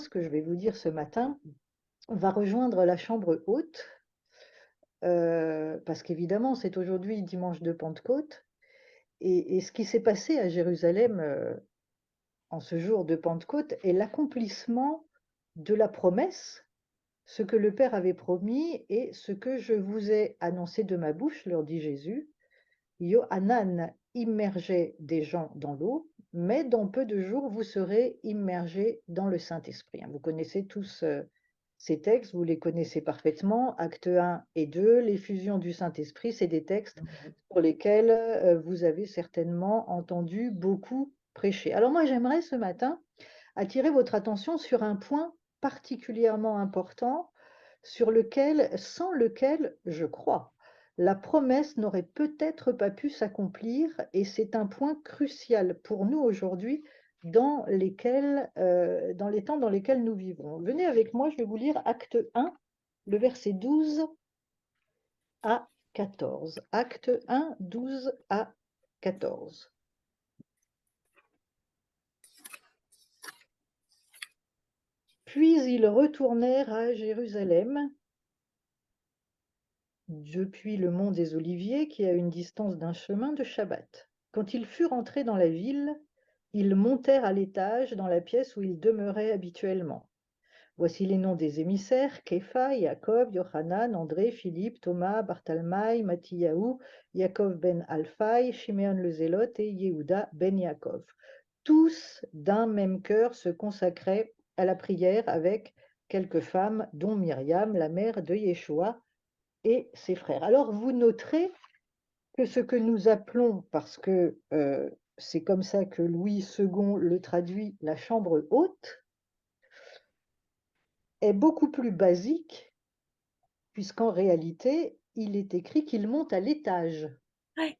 texte que je vais vous dire ce matin va rejoindre la chambre haute, parce qu'évidemment, c'est aujourd'hui dimanche de Pentecôte et ce qui s'est passé à Jérusalem, en ce jour de Pentecôte est l'accomplissement de la promesse, ce que le Père avait promis et ce que je vous ai annoncé de ma bouche, leur dit Jésus. Yohanan immergeait des gens dans l'eau, mais dans peu de jours, vous serez immergés dans le Saint-Esprit. Vous connaissez tous ces textes, vous les connaissez parfaitement. Actes 1 et 2, l'effusion du Saint-Esprit, c'est des textes sur lesquels vous avez certainement entendu beaucoup prêcher. Alors moi, j'aimerais ce matin attirer votre attention sur un point particulièrement important, sans lequel, je crois, la promesse n'aurait peut-être pas pu s'accomplir, et c'est un point crucial pour nous aujourd'hui dans les temps dans lesquels nous vivons. Venez avec moi, je vais vous lire Acte 1, le verset 12 à 14. Acte 1, 12 à 14. Puis ils retournèrent à Jérusalem depuis le mont des Oliviers, qui est à une distance d'un chemin de Shabbat. Quand ils furent entrés dans la ville, ils montèrent à l'étage dans la pièce où ils demeuraient habituellement. Voici les noms des émissaires: Képha, Jacob, Yochanan, André, Philippe, Thomas, Bartholomaï, Matthiyahu, Yaakov ben Alphaï, Shimeon le Zélote et Yehuda ben Yaakov. Tous d'un même cœur se consacraient à la prière avec quelques femmes, dont Myriam, la mère de Yeshua, et ses frères. Alors vous noterez que ce que nous appelons, parce que c'est comme ça que Louis II le traduit, la chambre haute, est beaucoup plus basique, puisqu'en réalité, il est écrit qu'il monte à l'étage. Ouais.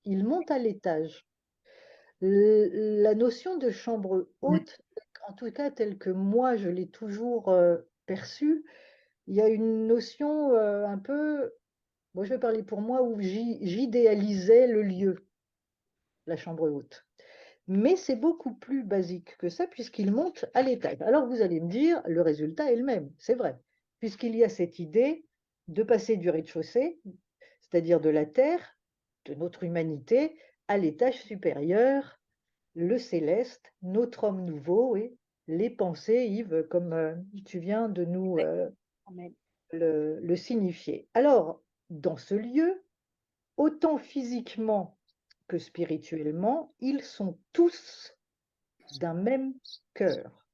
Il monte à l'étage. La notion de chambre haute, en tout cas telle que moi je l'ai toujours perçue, il y a une notion un peu, moi je vais parler pour moi, où j'idéalisais le lieu, la chambre haute. Mais c'est beaucoup plus basique que ça, puisqu'il monte à l'étage. Alors vous allez me dire, le résultat est le même, c'est vrai, puisqu'il y a cette idée de passer du rez-de-chaussée, c'est-à-dire de la terre, de notre humanité, à l'étage supérieur, le céleste, notre homme nouveau, et les pensées, Yves, comme tu viens de nous Amen. le signifier. Alors, dans ce lieu, autant physiquement que spirituellement, ils sont tous d'un même cœur.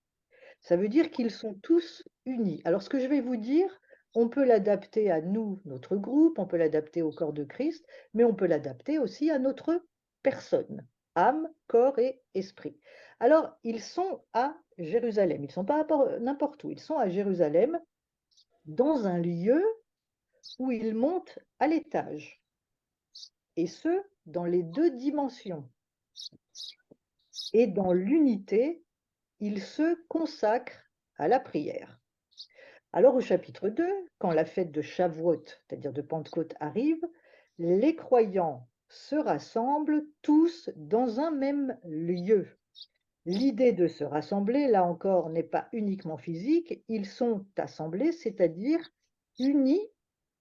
Ça veut dire qu'ils sont tous unis. Alors, ce que je vais vous dire, on peut l'adapter à nous, notre groupe, on peut l'adapter au corps de Christ, mais on peut l'adapter aussi à notre personne, âme, corps et esprit. Alors, ils sont à Jérusalem. Ils ne sont pas n'importe où. Ils sont à Jérusalem, dans un lieu où ils montent à l'étage. Et ce, dans les deux dimensions. Et dans l'unité, ils se consacrent à la prière. Alors au chapitre 2, quand la fête de Shavuot, c'est-à-dire de Pentecôte, arrive, les croyants se rassemblent tous dans un même lieu. L'idée de se rassembler, là encore, n'est pas uniquement physique, ils sont assemblés, c'est-à-dire unis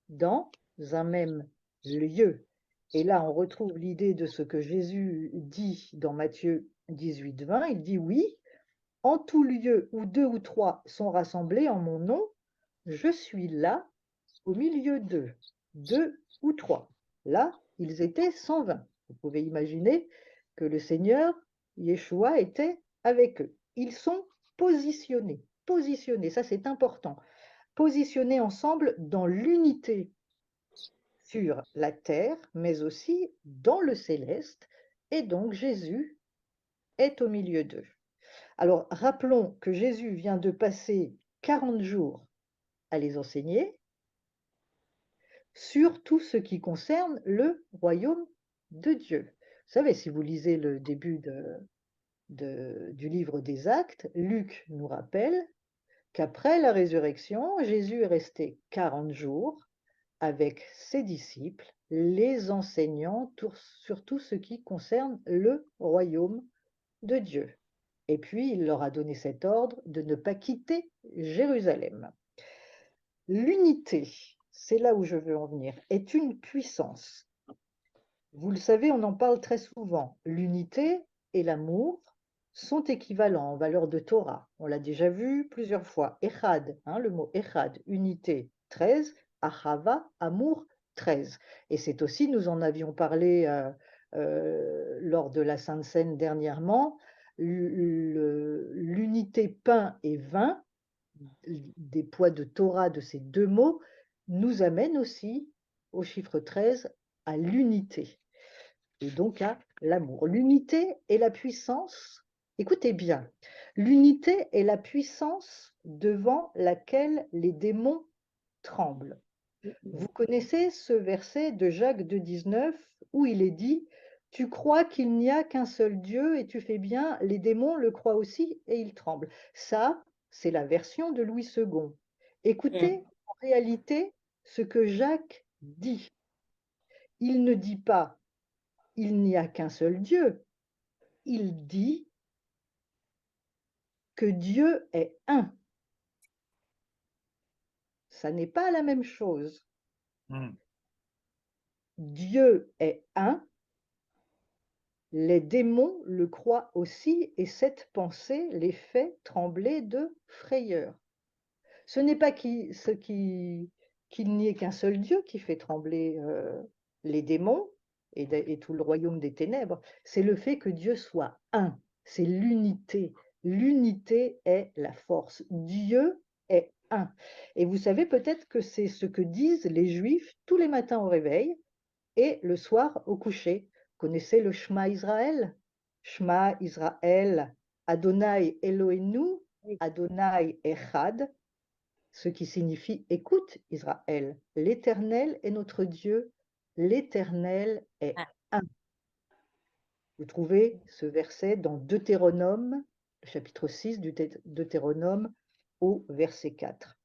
dans un même lieu. Et là, on retrouve l'idée de ce que Jésus dit dans Matthieu 18, 20. Il dit: oui, en tout lieu où deux ou trois sont rassemblés en mon nom, je suis là au milieu d'eux, deux ou trois. Là, ils étaient 120. Vous pouvez imaginer que le Seigneur, Yeshua, était avec eux. Ils sont positionnés, ça c'est important, positionnés ensemble dans l'unité sur la terre, mais aussi dans le céleste, et donc Jésus est au milieu d'eux. Alors, rappelons que Jésus vient de passer 40 jours à les enseigner sur tout ce qui concerne le royaume de Dieu. Vous savez, si vous lisez le début du livre des Actes, Luc nous rappelle qu'après la résurrection, Jésus est resté 40 jours avec ses disciples, les enseignant sur tout ce qui concerne le royaume de Dieu. Et puis, il leur a donné cet ordre de ne pas quitter Jérusalem. L'unité, c'est là où je veux en venir, est une puissance. Vous le savez, on en parle très souvent. L'unité et l'amour sont équivalents en valeur de Torah. On l'a déjà vu plusieurs fois. Echad, le mot Echad, unité, 13, Ahava, amour, 13. Et c'est aussi, nous en avions parlé lors de la Sainte Seine dernièrement, l'unité pain et vin, des poids de Torah de ces deux mots, nous amène aussi au chiffre 13, à l'unité et donc à l'amour. L'unité et la puissance, écoutez bien, l'unité est la puissance devant laquelle les démons tremblent. Vous connaissez ce verset de Jacques 2,19 où il est dit « Tu crois qu'il n'y a qu'un seul Dieu et tu fais bien, les démons le croient aussi et ils tremblent. » Ça, c'est la version de Louis II. Écoutez en réalité ce que Jacques dit. Il ne dit pas il n'y a qu'un seul Dieu. Il dit que Dieu est un. Ça n'est pas la même chose. Dieu est un. Les démons le croient aussi et cette pensée les fait trembler de frayeur. Ce n'est pas qu'il n'y ait qu'un seul Dieu qui fait trembler les démons et tout le royaume des ténèbres, c'est le fait que Dieu soit un, c'est l'unité. L'unité est la force. Dieu est un. Et vous savez peut-être que c'est ce que disent les Juifs tous les matins au réveil et le soir au coucher. Vous connaissez le Shema Israël? Shema Israël, Adonai Eloheinu, Adonai Echad, ce qui signifie « Écoute, Israël, l'Éternel est notre Dieu, l'Éternel est un ». Vous trouvez ce verset dans Deutéronome, chapitre 6 du Deutéronome, au verset 4.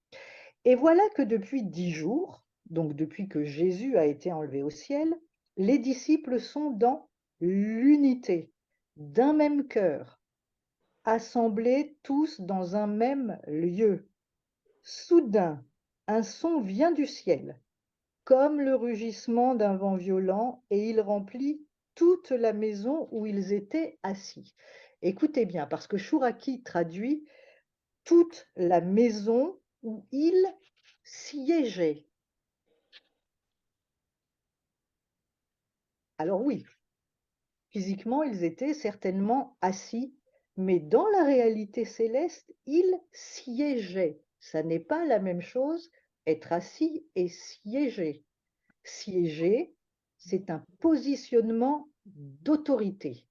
Et voilà que depuis 10 jours, donc depuis que Jésus a été enlevé au ciel, les disciples sont dans l'unité, d'un même cœur, assemblés tous dans un même lieu. Soudain, un son vient du ciel, comme le rugissement d'un vent violent, et il remplit toute la maison où ils étaient assis. Écoutez bien, parce que Chouraki traduit toute la maison où ils siégeaient. Alors oui, physiquement, ils étaient certainement assis, mais dans la réalité céleste, ils siégeaient. Ça n'est pas la même chose, être assis et siéger. Siéger, c'est un positionnement d'autorité.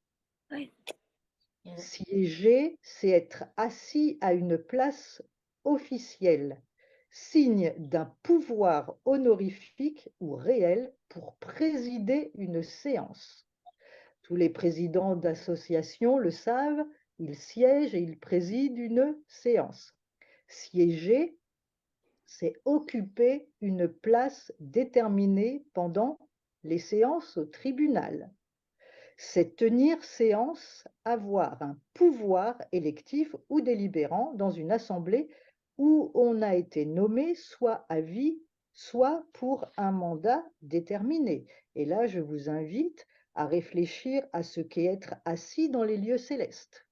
Siéger, c'est être assis à une place officielle, signe d'un pouvoir honorifique ou réel pour présider une séance. Tous les présidents d'associations le savent, ils siègent et ils président une séance. Siéger, c'est occuper une place déterminée pendant les séances au tribunal. C'est tenir séance, avoir un pouvoir électif ou délibérant dans une assemblée où on a été nommé soit à vie, soit pour un mandat déterminé. Et là, je vous invite à réfléchir à ce qu'est être assis dans les lieux célestes.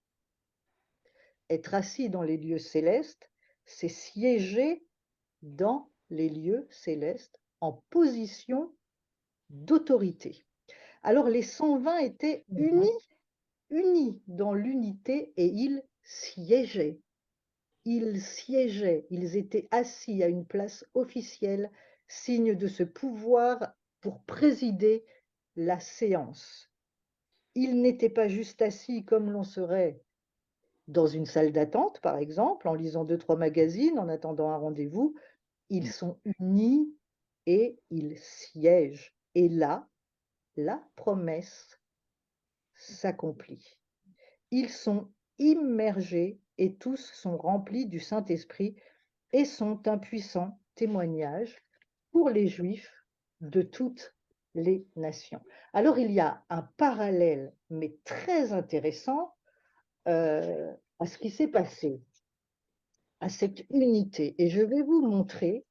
Être assis dans les lieux célestes, c'est siéger dans les lieux célestes en position d'autorité. Alors les 120 étaient unis dans l'unité et ils siégeaient. Ils siégeaient, ils étaient assis à une place officielle, signe de ce pouvoir pour présider la séance. Ils n'étaient pas juste assis comme l'on serait dans une salle d'attente, par exemple, en lisant 2-3 magazines, en attendant un rendez-vous. Ils sont unis et ils siègent. Et là, la promesse s'accomplit. Ils sont immergés et tous sont remplis du Saint-Esprit et sont un puissant témoignage pour les Juifs de toutes les nations. Alors il y a un parallèle, mais très intéressant, à ce qui s'est passé, à cette unité. Et je vais vous montrer,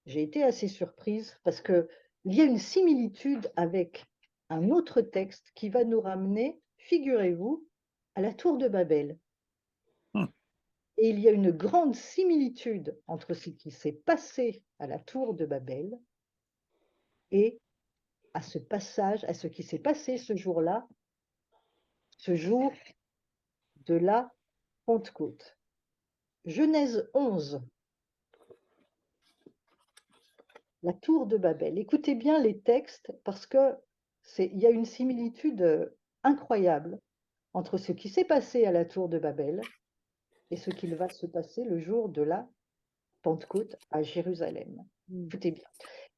j'ai été assez surprise parce qu'il y a une similitude avec un autre texte qui va nous ramener, figurez-vous, à la tour de Babel. Hmm. Et il y a une grande similitude entre ce qui s'est passé à la tour de Babel et à ce passage, à ce qui s'est passé ce jour-là, ce jour de la Pentecôte. Genèse 11, la tour de Babel. Écoutez bien les textes parce que il y a une similitude incroyable entre ce qui s'est passé à la tour de Babel et ce qu'il va se passer le jour de la Pentecôte à Jérusalem. Écoutez bien.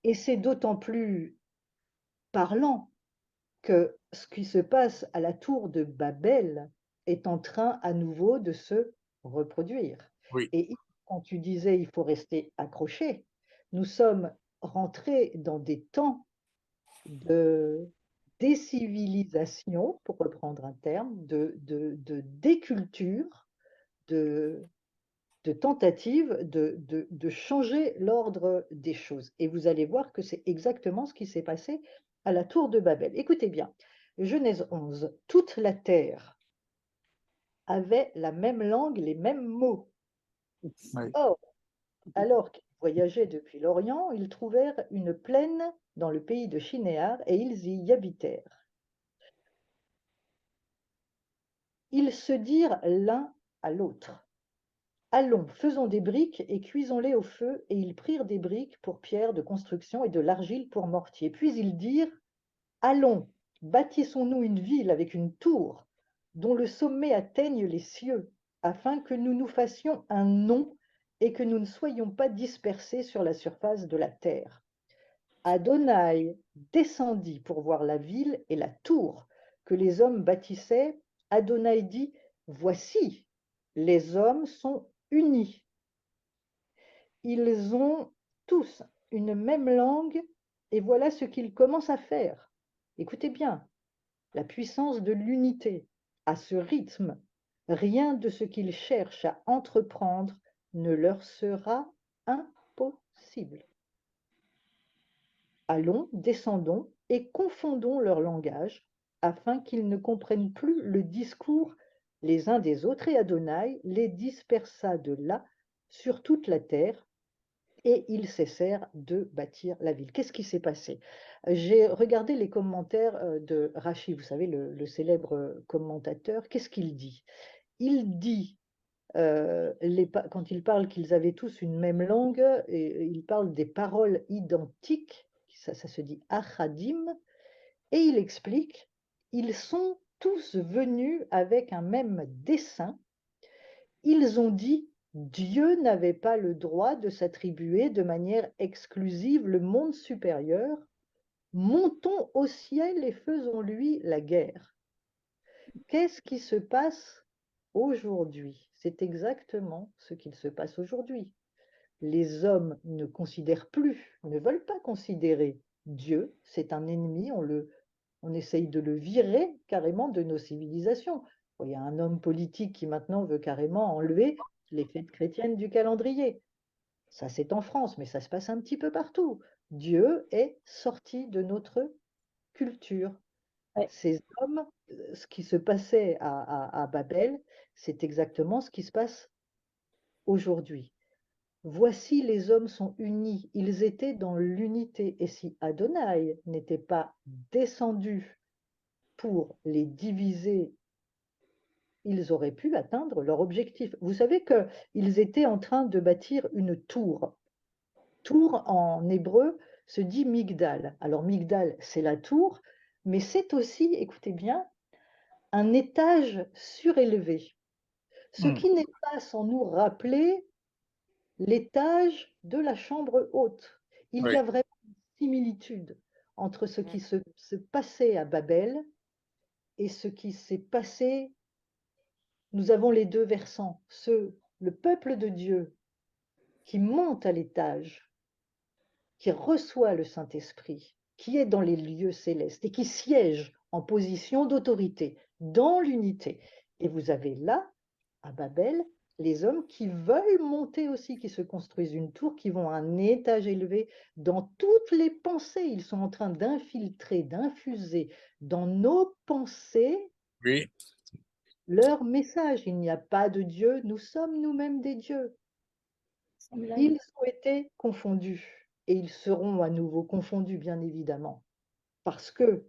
Et c'est d'autant plus parlant que ce qui se passe à la tour de Babel est en train à nouveau de se reproduire. Oui, Et quand tu disais il faut rester accroché, nous sommes rentrés dans des temps de décivilisation, pour reprendre un terme, de déculture, de, de tentative de changer l'ordre des choses. Et vous allez voir que c'est exactement ce qui s'est passé à la tour de Babel. Écoutez bien, Genèse 11, toute la terre avait la même langue, les mêmes mots. oui. Or, alors qu'ils voyageaient depuis l'Orient, ils trouvèrent une plaine dans le pays de Shinéar et ils y habitèrent. Ils se dirent l'un à l'autre: allons, faisons des briques et cuisons-les au feu. Et ils prirent des briques pour pierres de construction et de l'argile pour mortier. Puis ils dirent: allons, bâtissons-nous une ville avec une tour, dont le sommet atteigne les cieux, afin que nous nous fassions un nom et que nous ne soyons pas dispersés sur la surface de la terre. Adonai descendit pour voir la ville et la tour que les hommes bâtissaient. Adonai dit: voici, les hommes sont unis. Ils ont tous une même langue et voilà ce qu'ils commencent à faire. Écoutez bien, la puissance de l'unité. À ce rythme, rien de ce qu'ils cherchent à entreprendre ne leur sera impossible. Allons, descendons et confondons leur langage, afin qu'ils ne comprennent plus le discours les uns des autres. Et Adonai les dispersa de là sur toute la terre, et ils cessèrent de bâtir la ville. Qu'est-ce qui s'est passé? J'ai regardé les commentaires de Rachi, vous savez, le célèbre commentateur. Qu'est-ce qu'il dit? Il dit, quand il parle qu'ils avaient tous une même langue, et il parle des paroles identiques, ça se dit achadim, et il explique: ils sont tous venus avec un même dessein. Ils ont dit: Dieu n'avait pas le droit de s'attribuer de manière exclusive le monde supérieur. Montons au ciel et faisons-lui la guerre. Qu'est-ce qui se passe aujourd'hui? C'est exactement ce qu'il se passe aujourd'hui. Les hommes ne considèrent plus, ne veulent pas considérer Dieu, c'est un ennemi, on essaye de le virer carrément de nos civilisations. Il y a un homme politique qui maintenant veut carrément enlever les fêtes chrétiennes du calendrier. Ça, c'est en France, mais ça se passe un petit peu partout. Dieu est sorti de notre culture. Ouais. Ces hommes, ce qui se passait à Babel, c'est exactement ce qui se passe aujourd'hui. Voici, les hommes sont unis, ils étaient dans l'unité. Et si Adonai n'était pas descendu pour les diviser, ils auraient pu atteindre leur objectif. Vous savez qu'ils étaient en train de bâtir une tour. Tour en hébreu se dit Migdal. Alors Migdal, c'est la tour, mais c'est aussi, écoutez bien, un étage surélevé. Ce Hmm. qui n'est pas sans nous rappeler l'étage de la chambre haute. Il y Oui, a vraiment une similitude entre ce qui se passait à Babel et ce qui s'est passé. Nous avons les deux versants, le peuple de Dieu qui monte à l'étage, qui reçoit le Saint-Esprit, qui est dans les lieux célestes et qui siège en position d'autorité, dans l'unité. Et vous avez là, à Babel, les hommes qui veulent monter aussi, qui se construisent une tour, qui vont à un étage élevé dans toutes les pensées. Ils sont en train d'infiltrer, d'infuser dans nos pensées Oui, leur message. Il n'y a pas de Dieu, nous sommes nous-mêmes des dieux. Ils ont été confondus et ils seront à nouveau confondus, bien évidemment, parce que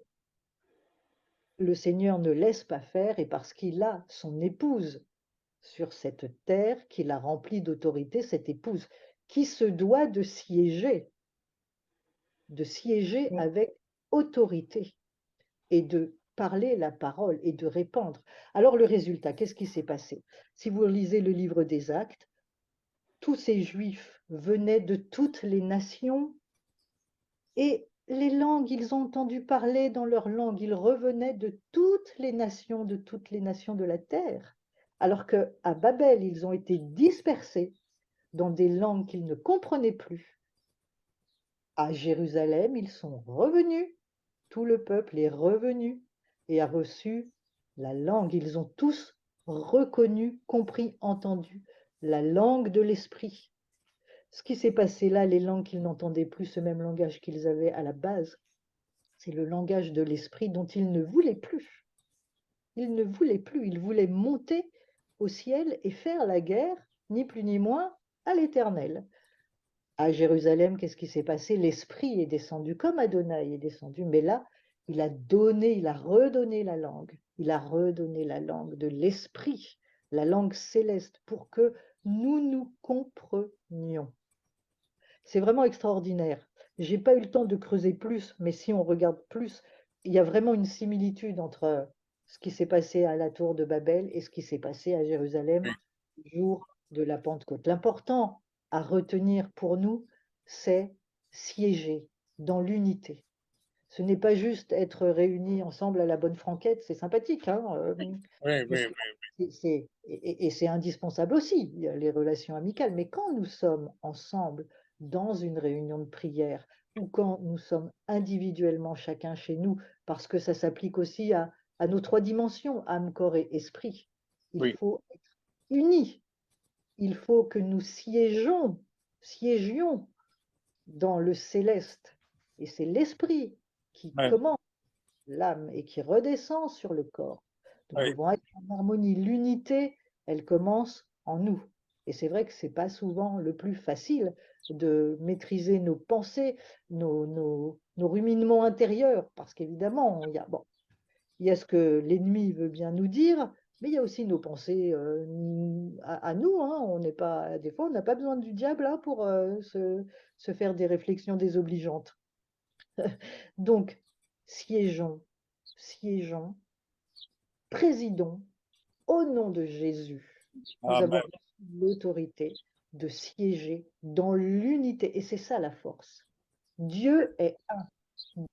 le Seigneur ne laisse pas faire et parce qu'il a son épouse sur cette terre qu'il a remplie d'autorité, cette épouse qui se doit de siéger avec autorité et de parler la parole et de répandre. Alors le résultat, qu'est-ce qui s'est passé? Si vous lisez le livre des Actes, tous ces Juifs venaient de toutes les nations et les langues, ils ont entendu parler dans leur langue, ils revenaient de toutes les nations, de toutes les nations de la terre. Alors qu'à Babel, ils ont été dispersés dans des langues qu'ils ne comprenaient plus. À Jérusalem, ils sont revenus, tout le peuple est revenu et a reçu la langue. Ils ont tous reconnu, compris, entendu la langue de l'esprit. Ce qui s'est passé là, les langues qu'ils n'entendaient plus, ce même langage qu'ils avaient à la base, c'est le langage de l'esprit dont ils ne voulaient plus. Ils ne voulaient plus, ils voulaient monter au ciel et faire la guerre, ni plus ni moins, à l'Éternel. À Jérusalem, qu'est-ce qui s'est passé? L'Esprit est descendu, comme Adonai est descendu, mais là, il a donné, il a redonné la langue. Il a redonné la langue de l'Esprit, la langue céleste, pour que nous nous comprenions. C'est vraiment extraordinaire. Je n'ai pas eu le temps de creuser plus, mais si on regarde plus, il y a vraiment une similitude entre ce qui s'est passé à la tour de Babel et ce qui s'est passé à Jérusalem le jour de la Pentecôte. L'important à retenir pour nous, c'est siéger dans l'unité. Ce n'est pas juste être réunis ensemble à la bonne franquette, c'est sympathique, hein, oui, mais oui, et c'est indispensable aussi, il y a les relations amicales, mais quand nous sommes ensemble dans une réunion de prière ou quand nous sommes individuellement chacun chez nous, parce que ça s'applique aussi à nos trois dimensions, âme, corps et esprit, il oui, faut être unis, il faut que nous siégions dans le céleste. Et c'est l'esprit qui oui, commence l'âme et qui redescend sur le corps. Donc nous oui, devons être en harmonie. L'unité, elle commence en nous. Et c'est vrai que ce n'est pas souvent le plus facile de maîtriser nos pensées, nos ruminements intérieurs, parce qu'évidemment, il y a ce que l'ennemi veut bien nous dire, mais il y a aussi nos pensées à nous. Hein. On n'est pas, des fois, on n'a pas besoin du diable hein, pour se faire des réflexions désobligeantes. Donc, siégeons, siégeons, présidons au nom de Jésus. Nous avons amen, reçu l'autorité de siéger dans l'unité. Et c'est ça la force. Dieu est un.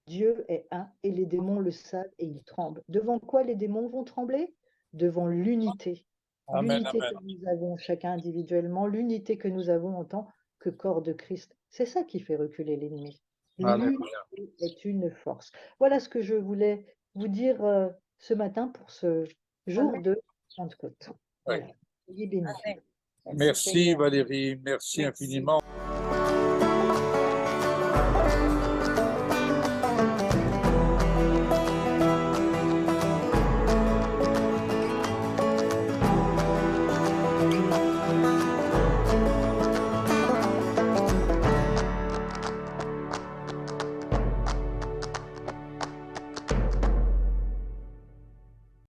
Dieu est un et les démons le savent et ils tremblent. Devant quoi les démons vont trembler? Devant l'unité. amen, L'unité amen, que nous avons chacun individuellement, l'unité que nous avons en tant que corps de Christ. C'est ça qui fait reculer l'ennemi. L'unité alléluia. est une force. Voilà ce que je voulais vous dire ce matin pour ce jour Amen. de Pentecôte. Oui. Voilà. Soyez bénis. Amen. Merci Seigneur. Valérie, merci Merci. infiniment.